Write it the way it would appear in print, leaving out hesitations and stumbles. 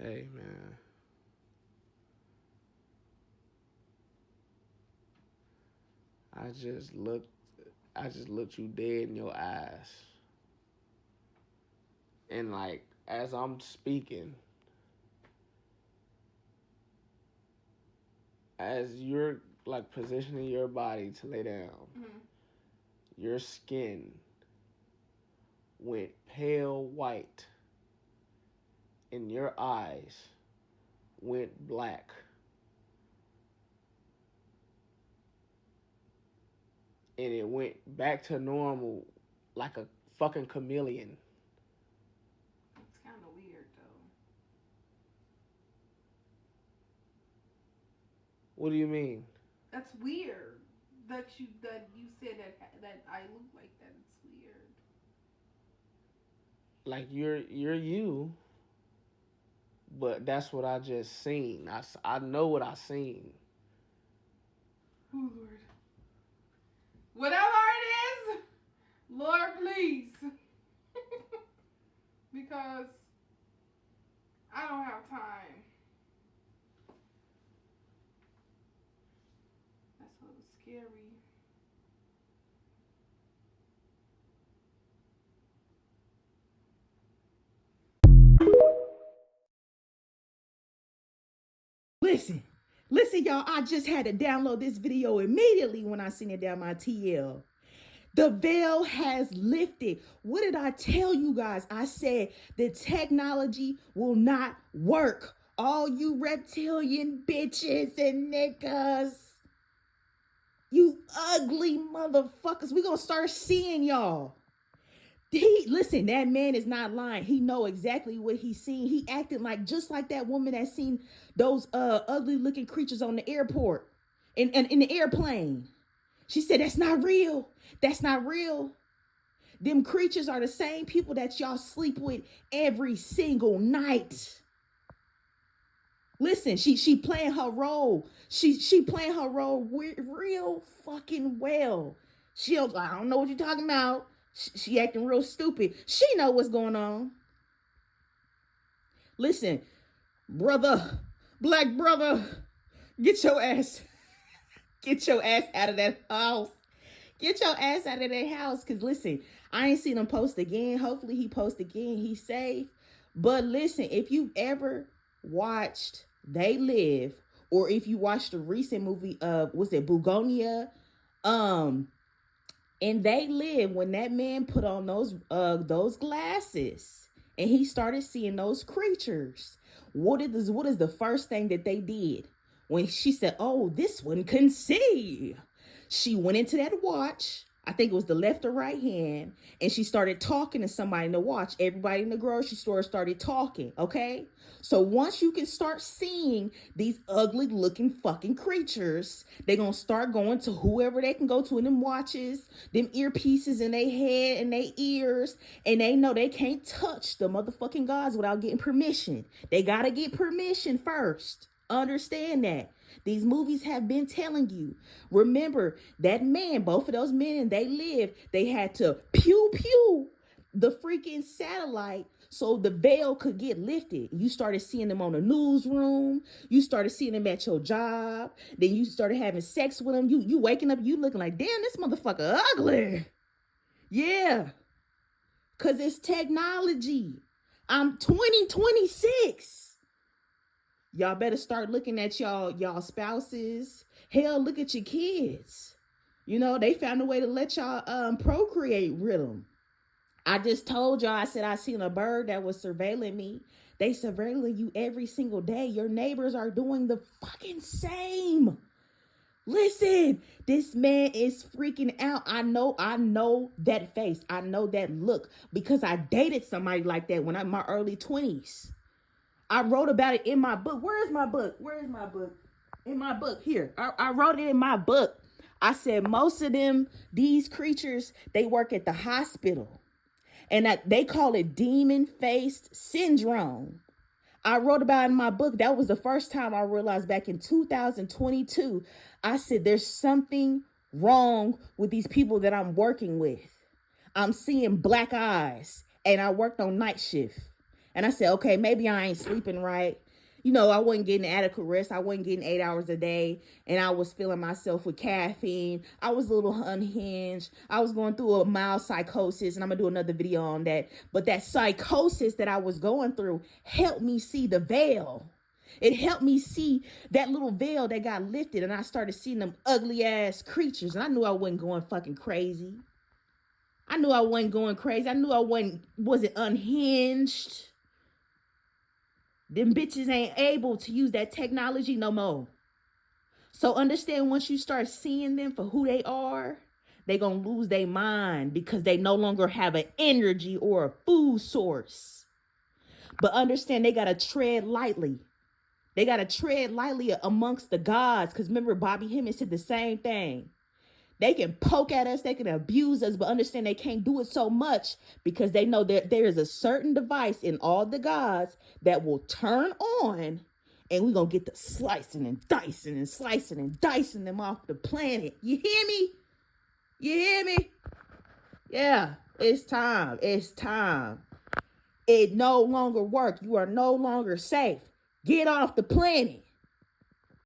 Hey man, I just looked. I just looked you dead in your eyes, and like as I'm speaking, as you're like positioning your body to lay down, your skin went pale white, and your eyes went black, and it went back to normal like a fucking chameleon. It's kind of weird though. What do you mean? That's weird that you said that I look like that. It's weird. Like you're you, but that's what I just seen. I know what I seen. Oh Lord. Whatever it is, Lord, please, because I don't have time. That's a little scary. Listen, listen, y'all. I just had to download this video immediately when I seen it down my TL. The veil has lifted. What did I tell you guys? I said the technology will not work. All you reptilian bitches and niggas, you ugly motherfuckers, we gonna start seeing y'all. Listen, that man is not lying. He know exactly what he's seen. He acting like just like that woman that seen those ugly looking creatures on the airport and in the airplane. She said that's not real. That's not real. Them creatures are the same people that y'all sleep with every single night. Listen, she playing her role. She playing her role real fucking well. I don't know what you're talking about. She acting real stupid. She know what's going on. Listen, brother, black brother, get your ass, get your ass out of that house. Get your ass out of that house. Cause listen, I ain't seen him post again. Hopefully he posts again. He's safe. But listen, if you've ever watched They Live, or if you watched the recent movie of was it Bugonia? Um, and They Live, when that man put on those glasses and he started seeing those creatures, what is the first thing that they did? When she said, "Oh, this one can see." She went into that watch. I think it was the left or right hand, and she started talking to somebody in the watch. Everybody in the grocery store started talking, okay? So once you can start seeing these ugly looking fucking creatures, they're gonna start going to whoever they can go to in them watches, them earpieces in their head and their ears, and they know they can't touch the motherfucking gods without getting permission. They gotta get permission first. Understand that. These movies have been telling you. Remember that man, both of those men, They Live, they had to pew pew the freaking satellite so the veil could get lifted. You started seeing them on the newsroom. You started seeing them at your job. Then you started having sex with them. You waking up, you looking like, damn, this motherfucker ugly. Yeah, because it's technology. I'm 2026. Y'all better start looking at y'all spouses. Hell, look at your kids. You know, they found a way to let y'all procreate with them. I just told y'all, I said I seen a bird that was surveilling me. They surveilling you every single day. Your neighbors are doing the fucking same. Listen, this man is freaking out. I know that face. I know that look because I dated somebody like that when I'm in my early 20s. I wrote about it in my book. Where is my book? Where is my book? In my book here. I wrote it in my book. I said most of them, these creatures, they work at the hospital. And that they call it demon faced syndrome. I wrote about it in my book. That was the first time I realized back in 2022. I said there's something wrong with these people that I'm working with. I'm seeing black eyes, and I worked on night shift. And I said, okay, maybe I ain't sleeping right. You know, I wasn't getting adequate rest. I wasn't getting 8 hours a day. And I was filling myself with caffeine. I was a little unhinged. I was going through a mild psychosis. And I'm going to do another video on that. But that psychosis that I was going through helped me see the veil. It helped me see that little veil that got lifted. And I started seeing them ugly ass creatures. And I knew I wasn't going fucking crazy. I knew I wasn't going crazy. I knew I wasn't unhinged. Them bitches ain't able to use that technology no more. So understand, once you start seeing them for who they are, they gonna lose their mind because they no longer have an energy or a food source. But understand, they gotta tread lightly. They gotta tread lightly amongst the gods. Because remember, Bobby Hemmings said the same thing. They can poke at us, they can abuse us, but understand they can't do it so much because they know that there is a certain device in all the gods that will turn on, and we're going to get to slicing and dicing and slicing and dicing them off the planet. You hear me? You hear me? Yeah, it's time. It's time. It no longer works. You are no longer safe. Get off the planet.